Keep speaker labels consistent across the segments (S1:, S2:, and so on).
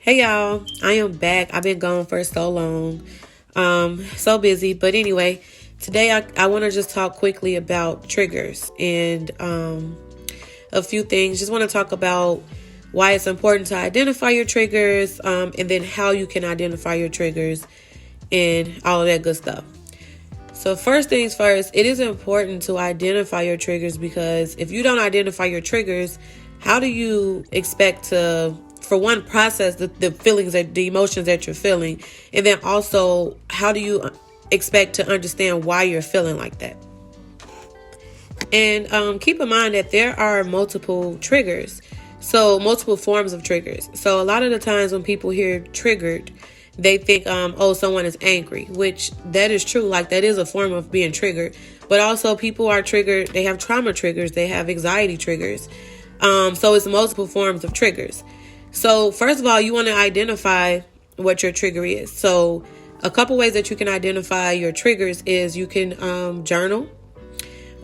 S1: Hey y'all, I am back. I've been gone for so long. So busy. But anyway, today I want to just talk quickly about triggers and a few things. Just want to talk about why it's important to identify your triggers, and then how you can identify your triggers and all of that good stuff. So first things first, it is important to identify your triggers, because if you don't identify your triggers, how do you expect to, for one, process the feelings, the emotions that you're feeling, and then also how do you expect to understand why you're feeling like that? And keep in mind that there are multiple triggers, so multiple forms of triggers. So a lot of the times when people hear triggered, they think, oh, someone is angry, which that is true. Like, that is a form of being triggered. But also people are triggered. They have trauma triggers. They have anxiety triggers. So it's multiple forms of triggers. So first of all, you want to identify what your trigger is. So a couple ways that you can identify your triggers is you can journal.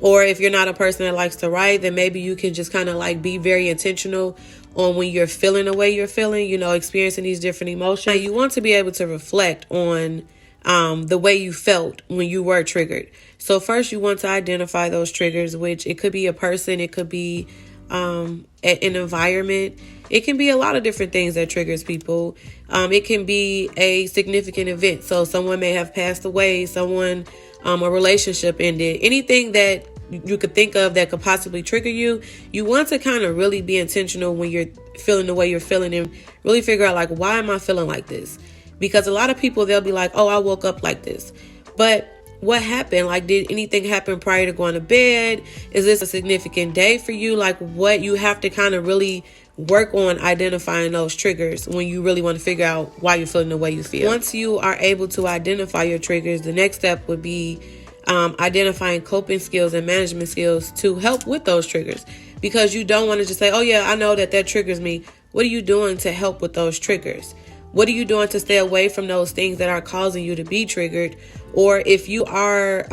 S1: Or if you're not a person that likes to write, then maybe you can just kind of like be very intentional on when you're feeling the way you're feeling, experiencing these different emotions. You want to be able to reflect on the way you felt when you were triggered. So first you want to identify those triggers, which it could be a person, it could be an environment. It can be a lot of different things that triggers people. It can be a significant event. So someone may have passed away, a relationship ended, anything that you could think of that could possibly trigger you. You want to kind of really be intentional when you're feeling the way you're feeling, and really figure out, like, why am I feeling like this? Because a lot of people, they'll be like, oh, I woke up like this. But what happened? Like, did anything happen prior to going to bed? Is this a significant day for you? Like, what you have to kind of really work on identifying those triggers when you really want to figure out why you're feeling the way you feel. Once you are able to identify your triggers, the next step would be identifying coping skills and management skills to help with those triggers. Because you don't want to just say, oh yeah, I know that triggers me. What are you doing to help with those triggers? What are you doing to stay away from those things that are causing you to be triggered? Or if you are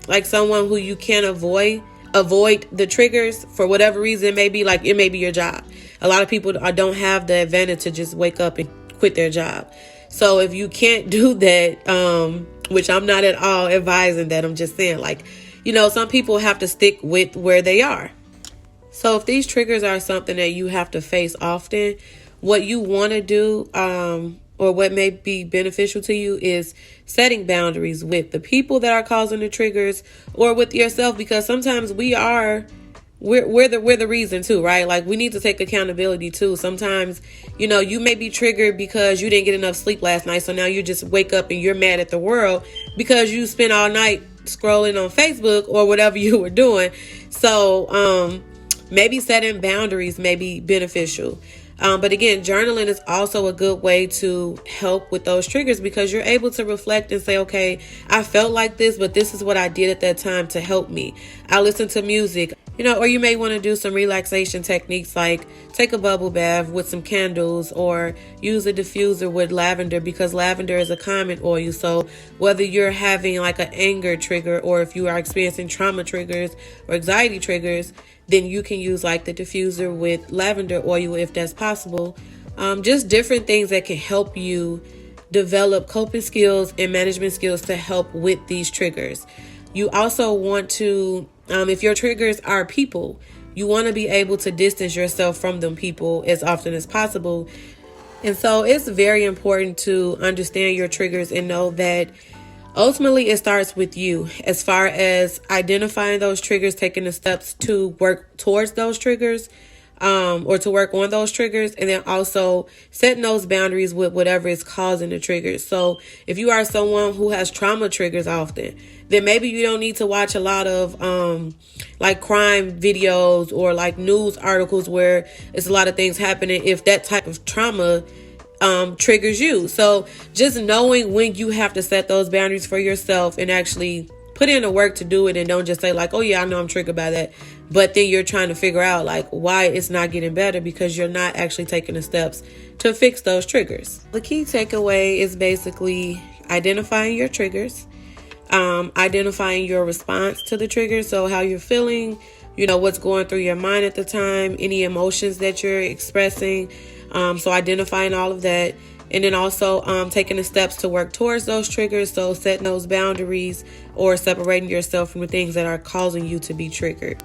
S1: like someone who you can't avoid the triggers for whatever reason, it may be your job. A lot of people don't have the advantage to just wake up and quit their job. So if you can't do that, which I'm not at all advising that, I'm just saying, some people have to stick with where they are. So if these triggers are something that you have to face often, what you want to do, or what may be beneficial to you, is setting boundaries with the people that are causing the triggers, or with yourself, because sometimes we're the reason too, right? Like, we need to take accountability too. Sometimes, you may be triggered because you didn't get enough sleep last night. So now you just wake up and you're mad at the world because you spent all night scrolling on Facebook or whatever you were doing. So, maybe setting boundaries may be beneficial. But again, journaling is also a good way to help with those triggers, because you're able to reflect and say, okay, I felt like this, but this is what I did at that time to help me. I listened to music, or you may want to do some relaxation techniques, like take a bubble bath with some candles, or use a diffuser with lavender, because lavender is a calming oil. So whether you're having like an anger trigger, or if you are experiencing trauma triggers or anxiety triggers, then you can use like the diffuser with lavender oil if that's possible. Just different things that can help you develop coping skills and management skills to help with these triggers. You also want to, if your triggers are people, you want to be able to distance yourself from them people as often as possible. And so it's very important to understand your triggers and know that ultimately, it starts with you, as far as identifying those triggers, taking the steps to work towards those triggers, or to work on those triggers, and then also setting those boundaries with whatever is causing the triggers. So if you are someone who has trauma triggers often, then maybe you don't need to watch a lot of like crime videos or like news articles where it's a lot of things happening, if that type of trauma triggers you. So just knowing when you have to set those boundaries for yourself and actually put in the work to do it, and don't just say like, oh yeah, I know I'm triggered by that, but then you're trying to figure out like why it's not getting better, because you're not actually taking the steps to fix those triggers. The key takeaway is basically identifying your triggers, identifying your response to the trigger. So how you're feeling, what's going through your mind at the time, any emotions that you're expressing, So identifying all of that, and then also taking the steps to work towards those triggers. So setting those boundaries or separating yourself from the things that are causing you to be triggered.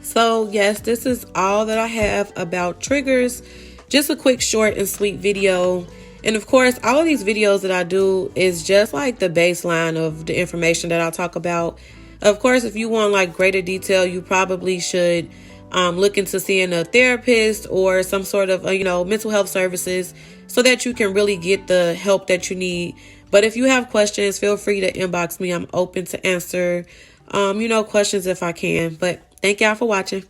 S1: So yes, this is all that I have about triggers. Just a quick, short, and sweet video. And of course, all of these videos that I do is just like the baseline of the information that I'll talk about. Of course, if you want like greater detail, you probably should look into seeing a therapist or some sort of, mental health services so that you can really get the help that you need. But if you have questions, feel free to inbox me. I'm open to answer, questions if I can. But thank y'all for watching.